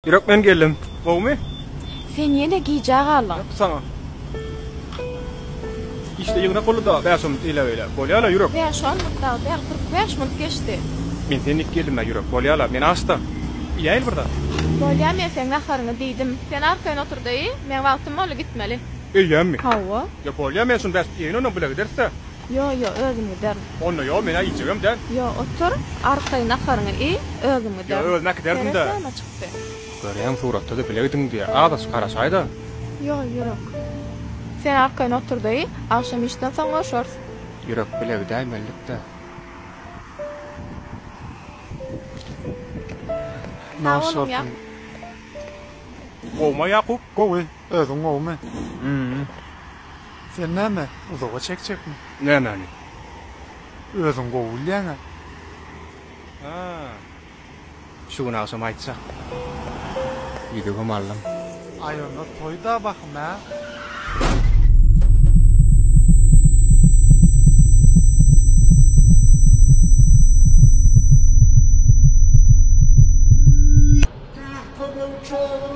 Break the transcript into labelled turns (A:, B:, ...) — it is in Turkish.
A: Ýürek men geldim. Bowmy?
B: Sen ýene giyjäg alan.
A: Sana. İşte ýygyna goluda bäşim ile bolýala ýürek.
B: Ben şu an mutda 45 minut geçti.
A: Men seni geldim ýürek. Bolýala men hasta. Ýaýl burada.
B: Bolýam men sen naharyny diýdim. Sen arkaýa oturdy, men wagtym boly gitmeli.
A: Eýämi?
B: Hawa?
A: Ya bolýam men şunu bäş ýene onu bula giderse.
B: Yo, özüm gider.
A: Onu yo men aýjagam da.
B: Yo, otur, arkaýa naharyny özüm gider.
A: Yo, özüne giderdim de. Görýän suratda da bilegdim diýe. Adas garaşaýda.
B: Yo, ýürek. Sen arkaýa oturdy, akşam işden soň görüşürüz.
A: Ýürek bilegdi mellikde.
B: Sağ ya.
A: Gowma Yakup.
C: Gowy, özüň gowmy? Sen näme? Uzağa çekçekmi?
A: Nämäni?
C: Özüň gowulýaňa.
A: Ha. Şuna aşam aýtsa. Ýüzüge mallam.
C: Aýyna toýda bakma. Come on,